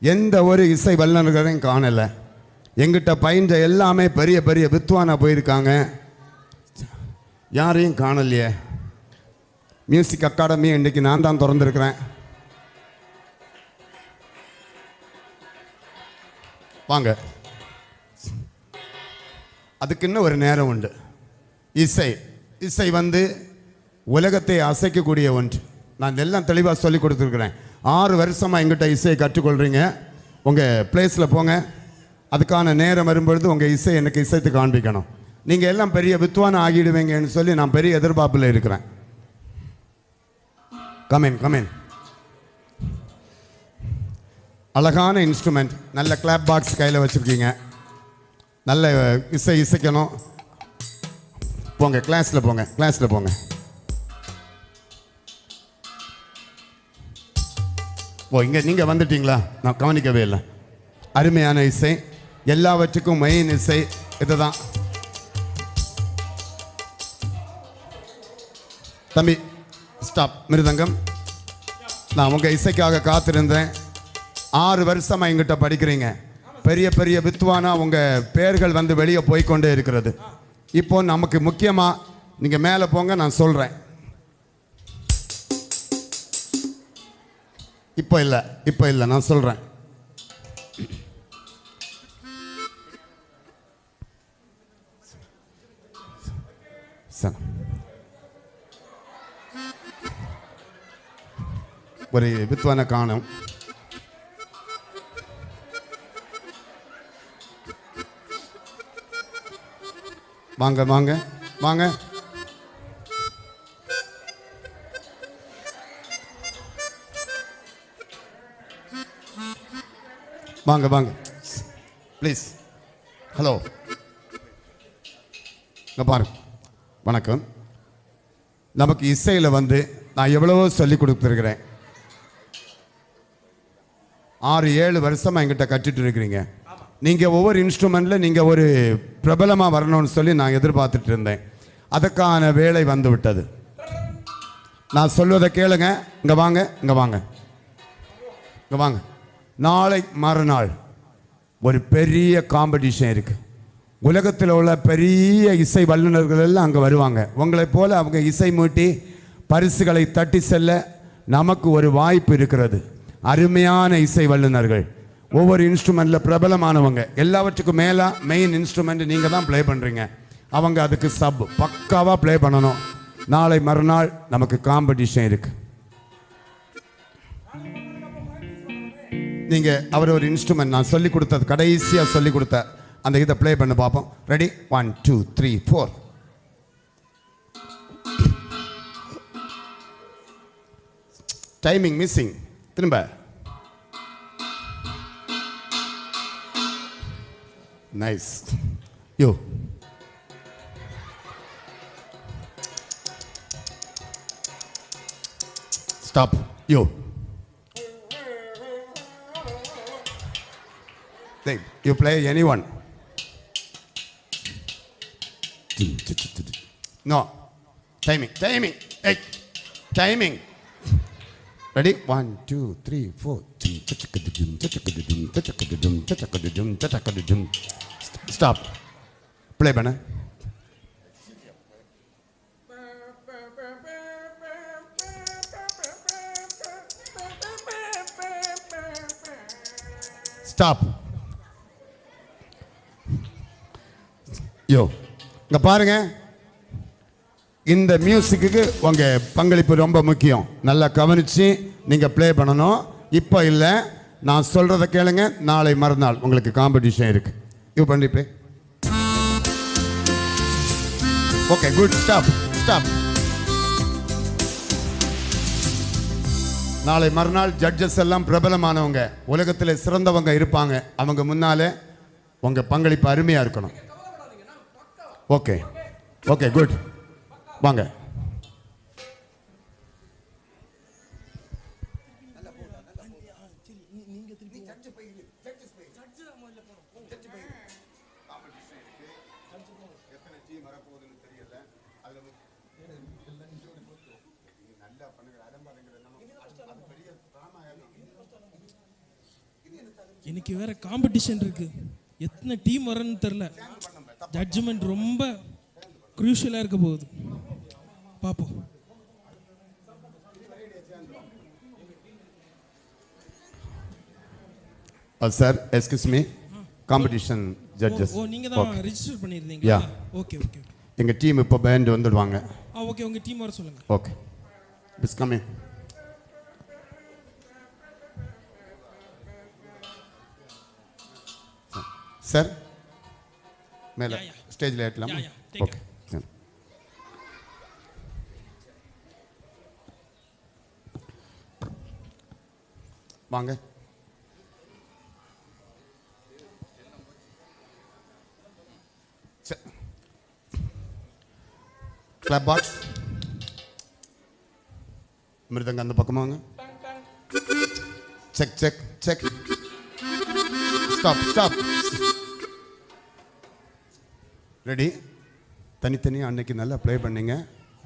எந்த ஒரு இசை வல்லுநர்களையும் காணலை. எங்கிட்ட பயின்ற எல்லாமே பெரிய பெரிய வித்வானா போயிருக்காங்க, யாரையும் காணலையே. மியூசிக் அகாடமி இன்றைக்கி நான் தான் திறந்துருக்கிறேன். வாங்க, அதுக்கு இன்னும் ஒரு நேரம் உண்டு. இசை இசை உலகத்தை அசைக்கக்கூடிய ஒன்று. நான் எல்லாம் தெளிவாக சொல்லி கொடுத்துருக்குறேன். 6 வருஷமாக எங்கிட்ட இசையை கற்றுக்கொள்கிறீங்க. உங்கள் பிளேஸில் போங்க, அதுக்கான நேரம் வரும்பொழுது உங்கள் இசை எனக்கு இசைத்து காண்பிக்கணும். நீங்கள் எல்லாம் பெரிய வித்வானம் ஆகிடுவீங்கன்னு சொல்லி நான் பெரிய எதிர்பார்ப்பில் இருக்கிறேன். Come in come in. அழகான இன்ஸ்ட்ருமெண்ட், நல்ல கிளாப் பாக்ஸ் கையில் வச்சுருக்கீங்க. நல்ல இசை இசைக்கணும். போங்க, கிளாஸில் போங்க, கிளாஸில் போங்க. ஓ, இங்கே நீங்கள் வந்துட்டீங்களா? நான் கவனிக்கவே இல்லை. அருமையான இசை, எல்லாவற்றுக்கும் மெயின் இசை இதுதான். தம்பி ஸ்டாப். மிருதங்கம், நான் உங்கள் இசைக்காக காத்திருந்தேன். 6 வருஷமாக எங்கிட்ட படிக்கிறீங்க. பெரிய பெரிய வித்வானா உங்கள் பேர்கள் வெளியே போய்கொண்டே இருக்கிறது. இப்போ நமக்கு முக்கியமாக நீங்கள் மேலே போங்க, நான் சொல்கிறேன். இப்போ இல்லை, நான் சொல்கிறேன். ஒரு வித்வானை காணும். வாங்க வாங்க வாங்க. வாங்க வாங்க ப்ளீஸ். ஹலோ, இங்கே பாருங்க. வணக்கம். நமக்கு இசையில் நான் எவ்வளவோ சொல்லி கொடுத்துருக்கிறேன். 6-7 வருஷமாக என்கிட்ட கற்றுட்டு இருக்கிறீங்க. நீங்கள் ஒவ்வொரு இன்ஸ்ட்ருமெண்ட்டில் நீங்கள் ஒரு பிரபலமாக வரணும்னு சொல்லி நான் எதிர்பார்த்துட்டு இருந்தேன். அதுக்கான வேலை வந்து விட்டது. நான் சொல்வதை கேளுங்க. இங்கே வாங்க, இங்கே வாங்க, இங்கே வாங்க. நாளை மறுநாள் ஒரு பெரிய காம்படிஷன் இருக்குது. உலகத்தில் உள்ள பெரிய இசை வல்லுநர்கள் எல்லாம் அங்கே வருவாங்க. உங்களைப் போல் அவங்க இசை மூட்டி பரிசுகளை தட்டி செல்ல நமக்கு ஒரு வாய்ப்பு இருக்கிறது. அருமையான இசை வல்லுநர்கள், ஒவ்வொரு இன்ஸ்ட்ருமெண்ட்டில் பிரபலமானவங்க. எல்லாவற்றுக்கும் மேலே மெயின் இன்ஸ்ட்ருமெண்ட் நீங்கள் தான் ப்ளே பண்ணுறீங்க. அவங்க அதுக்கு சப் பக்காவாக ப்ளே பண்ணணும். நாளை மறுநாள் நமக்கு காம்படிஷன் இருக்குது. நீங்கள் அவர் ஒரு இன்ஸ்ட்ருமெண்ட் நான் சொல்லி கொடுத்தது, கடைசியாக சொல்லி கொடுத்த அந்த இதை ப்ளே பண்ண பார்ப்போம். ரெடி? 1 2 3 4. Timing missing. திரும்ப. Nice. Yo, stop. Yo, you play anyone? No. Timing. Hey. Timing. Ready? 1 2 3 4. Stop. Play பண்ணு. Stop. யோ, இங்கே பாருங்க. இந்த மியூசிக்கு உங்கள் பங்களிப்பு ரொம்ப முக்கியம். நல்லா கவனித்து நீங்கள் ப்ளே பண்ணணும். இப்போ இல்லை, நான் சொல்கிறத கேளுங்க. நாளை மறுநாள் உங்களுக்கு காம்படிஷன் இருக்குது. யூ பண்ணி ப்ளே. Okay, good. ஸ்டாப். நாளை மறுநாள் ஜட்ஜஸ் எல்லாம் பிரபலமானவங்க, உலகத்தில் சிறந்தவங்க இருப்பாங்க. அவங்க முன்னாலே உங்கள் பங்களிப்பு அருமையாக இருக்கணும். Okay okay, good. வாங்க. நல்லா பண்ணுங்க. இன்னைக்கு வேற காம்படிஷன் இருக்கு. எத்தனை டீம் வரன்னு தெரியல. ஜட்ஜ்மெண்ட் ரொம்ப குரூஷியலாக இருக்க போகுது. பார்ப்போம். Sir excuse me, competition judges. ஓ நீங்க தான் ரெஜிஸ்டர் பண்ணிருந்தீங்களா? Okay okay. எங்க டீம் இப்போ பேண்ட் வந்துடுவாங்க. ஓகே, உங்க டீம் வர சொல்லுங்க. Okay, please come in. Sir மேலே ஸ்டேஜில் ஏற்றலாமா? ஓகே. வாங்க. Clap box. மிருதங்க அந்த பக்கமா வாங்க. Check check check. Stop stop. Ready? தனித்தனியாக அன்னைக்கு நல்லா ப்ளே பண்ணீங்க.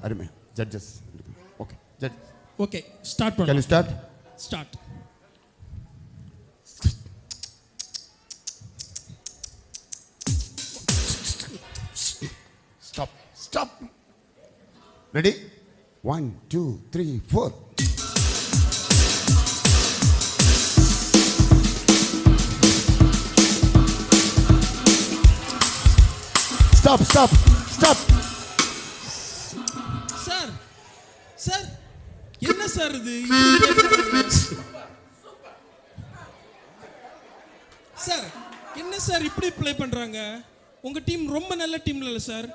அருமை. Judges. Okay judge. Okay start பண்ணலாம். Can you start? Start. Stop. Stop. Ready? 1, 2, 3, 4. Stop, stop, stop. Sir sir என்ன சார் இது? சார் என்ன சார் இப்படி ப்ளே பண்றாங்க? உங்க டீம் ரொம்ப நல்ல டீம்ல இல்ல sir.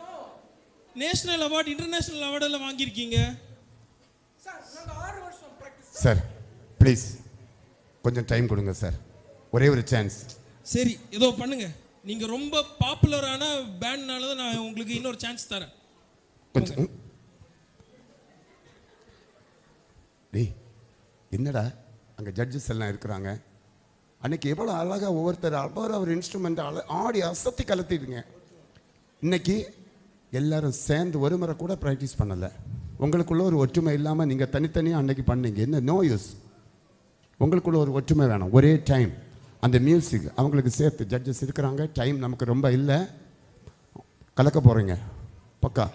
National award, international award எல்லாம் வாங்கியிருக்கீங்க. சார் ப்ளீஸ் கொஞ்சம் டைம் கொடுங்க சார், ஒரே ஒரு சான்ஸ். சரி ஏதோ பண்ணுங்க. நீங்க ரொம்ப பாப்புலரான பேண்ட்னால தான் நான் உங்களுக்கு இன்னொரு சான்ஸ் தரேன். கொஞ்சம். டேய் என்னடா அங்கே ஜட்ஜஸ் எல்லாம் இருக்கிறாங்க. அன்னைக்கு எவ்வளோ அழகாக ஒவ்வொருத்தர் அவர் இன்ஸ்ட்ருமெண்ட் ஆடி அசத்தி கலத்திடுங்க. இன்னைக்கு எல்லாரும் சேர்ந்து ஒரு முறை கூட ப்ராக்டிஸ் பண்ணலை. உங்களுக்குள்ள ஒரு ஒற்றுமை இல்லாமல் நீங்கள் தனித்தனியாக அன்னைக்கு பண்ணீங்க. என்ன நோ யூஸ். உங்களுக்குள்ள ஒரு ஒற்றுமை வேணும். ஒரே டைம் அந்த மியூசிக் அவங்களுக்கு சேர்த்து ஜட்ஜஸ் இருக்கிறாங்க. டைம் நமக்கு ரொம்ப இல்லை. கலக்க போகிறீங்க பக்கா.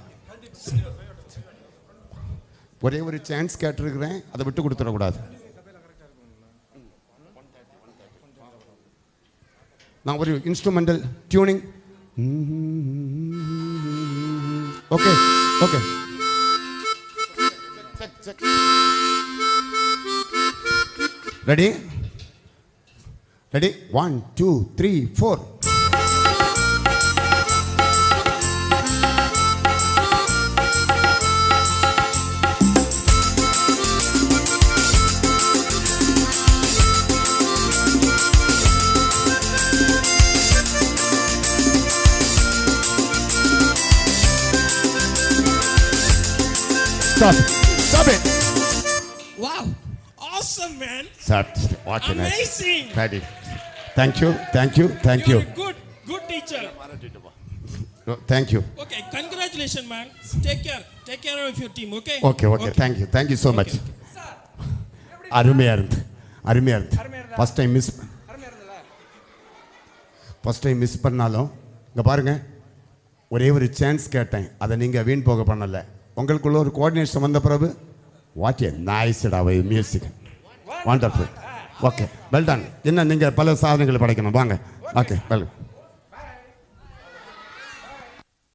ஒரே ஒரு சான்ஸ் கேட்டிருக்கிறேன், அதை விட்டு கொடுத்துடக்கூடாது. நான் ஒரு instrumental tuning. Okay okay. Ready? Ready? 1, 2, 3, 4. Stop. Stop it. Wow. Awesome, man. Start. Watch it. Amazing. Ready. Thank you. Thank you. Thank you. You're a good teacher. Thank you. Okay, congratulations, man. Take care. Take care of your team, okay? Okay, okay. Thank you. Thank you so much. அருமையா இருந்து. அருமையா இருந்து. First time miss பண்ணாலும் இங்க பாருங்க, ஒரே ஒரு chance கேட்டேன், அதை நீங்க வீண் போக பண்ணல. உங்களுக்குள்ள ஒரு கோஆர்டினேஷன் வந்த பிறகு what a nice music. Wonderful. Okay, well done. என்ன நீங்கள் பல சாதனைகளை படைக்கணும். வாங்க. Okay, well.